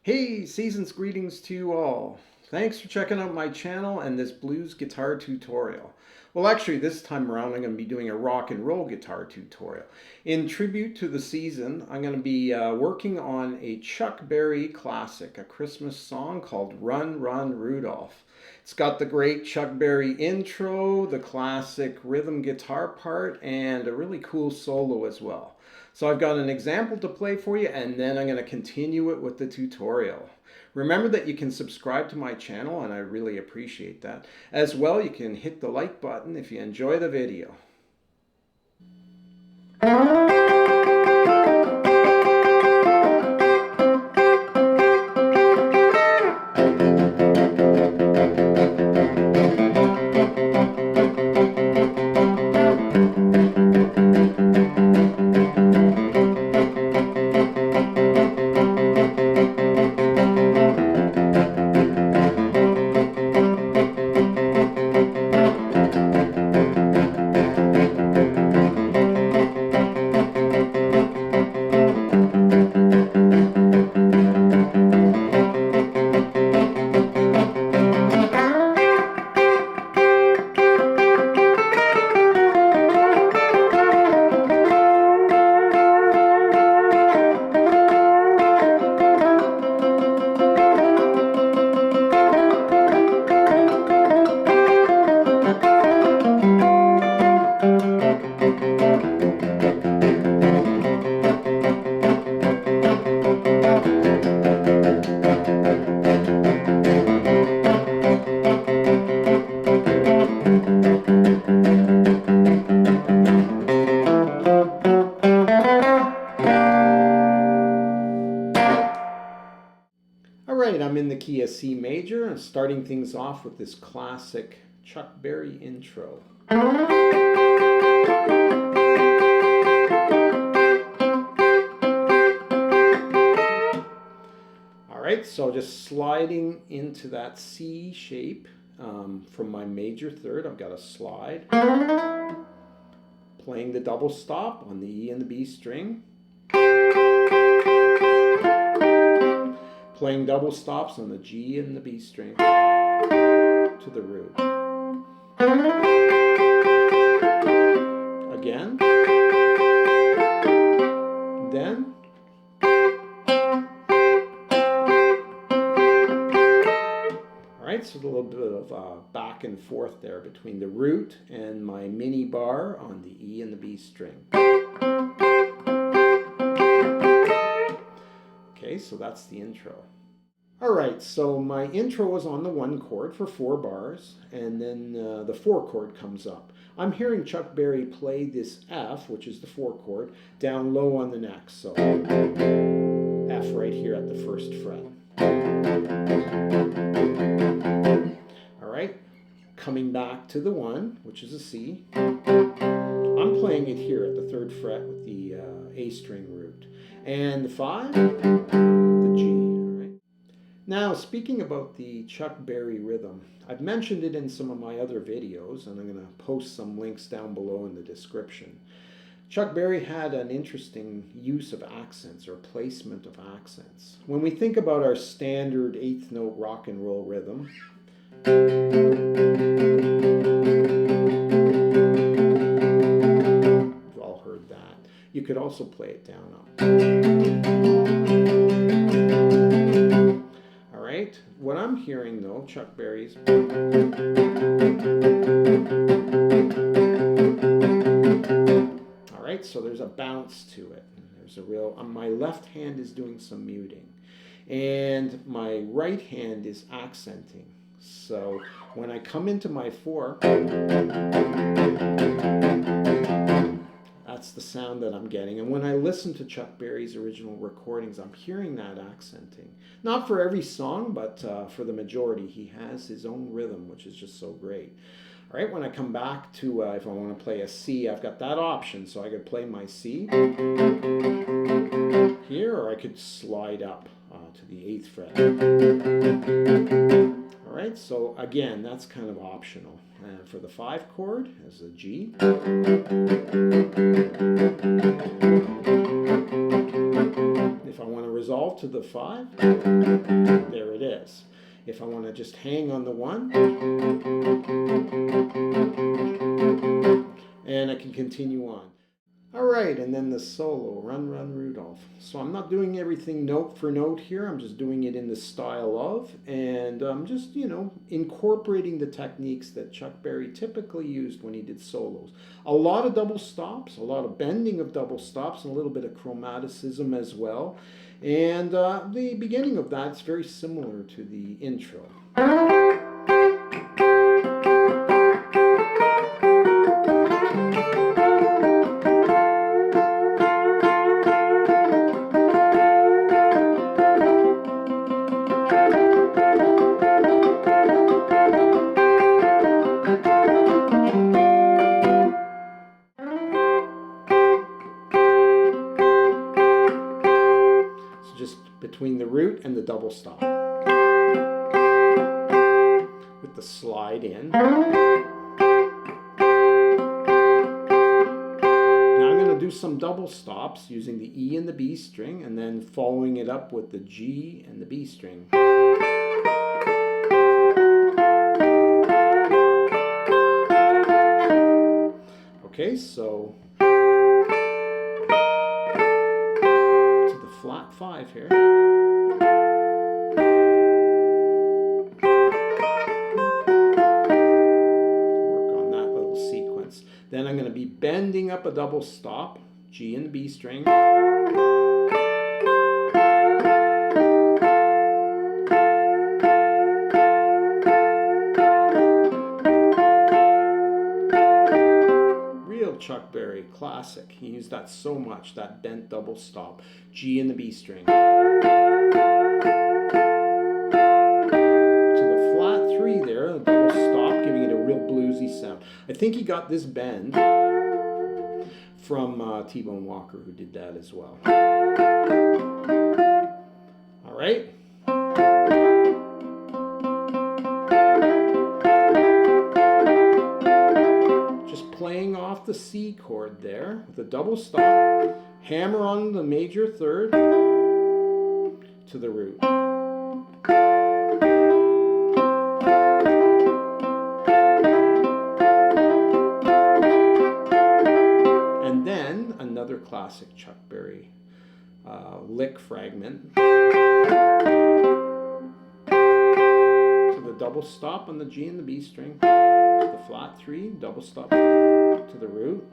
Hey, season's greetings to you all. Thanks for checking out my channel and this blues guitar tutorial. Well, actually, this time around I'm going to be doing a rock and roll guitar tutorial. In tribute to the season, I'm going to be working on a Chuck Berry classic, a Christmas song called Run, Run, Rudolph. It's got the great Chuck Berry intro, the classic rhythm guitar part, and a really cool solo as well. So I've got an example to play for you, and then I'm going to continue it with the tutorial. Remember that you can subscribe to my channel, and I really appreciate that. As well, you can hit the like button if you enjoy the video. Alright, I'm in the key of C major and starting things off with this classic Chuck Berry intro. Alright, so just sliding into that C shape from my major third, I've got a slide. Playing the double stop on the E and the B string. Playing double stops on the G and the B string to the root. Again. Then. Alright, so a little bit of back and forth there between the root and my mini bar on the E and the B string. Okay, so that's the intro. Alright, so my intro was on the 1 chord for 4 bars, and then the 4 chord comes up. I'm hearing Chuck Berry play this F, which is the 4 chord, down low on the next. So F right here at the 1st fret. Alright, coming back to the 1, which is a C. I'm playing it here at the 3rd fret with the A string root. And the 5, the G. All right. Now, speaking about the Chuck Berry rhythm, I've mentioned it in some of my other videos, and I'm going to post some links down below in the description. Chuck Berry had an interesting use of accents, or placement of accents. When we think about our standard 8th note rock and roll rhythm, you could also play it down up. All right, what I'm hearing though, Chuck Berry's. All right, so there's a bounce to it. There's a real, my left hand is doing some muting and my right hand is accenting. So when I come into my 4, that's the sound that I'm getting. And when I listen to Chuck Berry's original recordings, I'm hearing that accenting. Not for every song, but for the majority. He has his own rhythm, which is just so great. All right, when I come back to, if I want to play a C, I've got that option. So I could play my C here, or I could slide up to the 8th fret. All right, so again, that's kind of optional. And for the 5 chord, as a G. If If I want to resolve to the 5, there it is. If I want to just hang on the 1, and I can continue on. All right, and then the solo, Run, Run, Rudolph. So I'm not doing everything note for note here. I'm just doing it in the style of, and I'm just, incorporating the techniques that Chuck Berry typically used when he did solos. A lot of double stops, a lot of bending of double stops, and a little bit of chromaticism as well. And the beginning of that's very similar to the intro. Between the root and the double stop with the slide in. Now I'm going to do some double stops using the E and the B string, and then following it up with the G and the B string. Okay, so to the flat 5 here. Then I'm going to be bending up a double stop, G and the B string. Real Chuck Berry, classic. He used that so much, that bent double stop, G and the B string. To the flat 3 there, a double stop, giving it a real bluesy sound. I think he got this bend from T-Bone Walker, who did that as well. All right. Just playing off the C chord there with a double stop, hammer on the major 3rd to the root. Another classic Chuck Berry lick fragment. To the double stop on the G and the B string, to the flat 3, double stop to the root,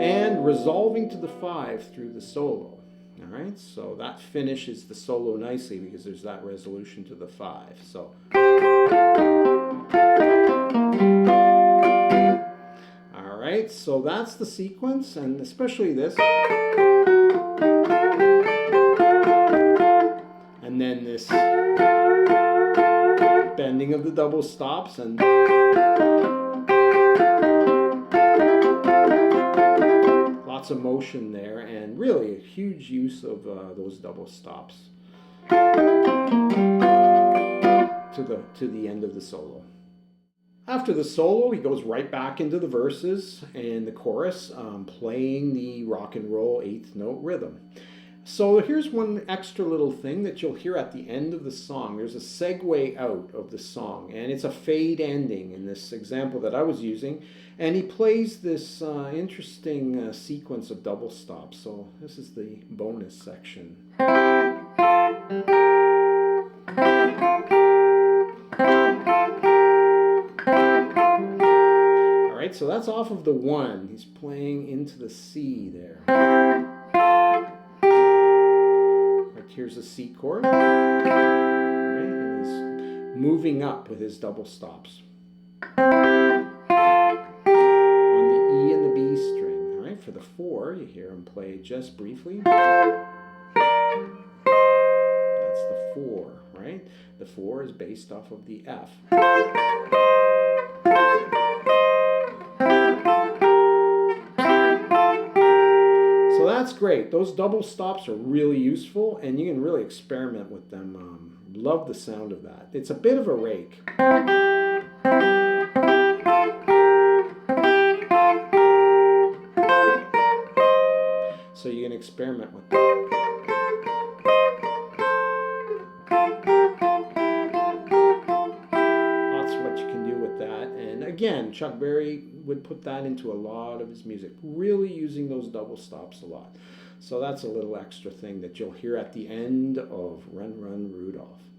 and resolving to the 5 through the solo. All right, so that finishes the solo nicely because there's that resolution to the 5. So. Right, so that's the sequence, and especially this. And then this bending of the double stops, and lots of motion there, and really a huge use of those double stops to the end of the solo. After the solo, he goes right back into the verses and the chorus, playing the rock and roll 8th note rhythm. So here's one extra little thing that you'll hear at the end of the song. There's a segue out of the song, and it's a fade ending in this example that I was using. And he plays this interesting sequence of double stops. So this is the bonus section. Alright, so that's off of the 1. He's playing into the C there. Right, here's a C chord. Right, and he's moving up with his double stops. On the E and the B string. Alright, for the 4, you hear him play just briefly. That's the 4, right? The 4 is based off of the F. So that's great. Those double stops are really useful, and you can really experiment with them. Love the sound of that. It's a bit of a rake. experiment with that. That's what you can do with that. And again, Chuck Berry would put that into a lot of his music, really using those double stops a lot. So that's a little extra thing that you'll hear at the end of Run, Run, Rudolph.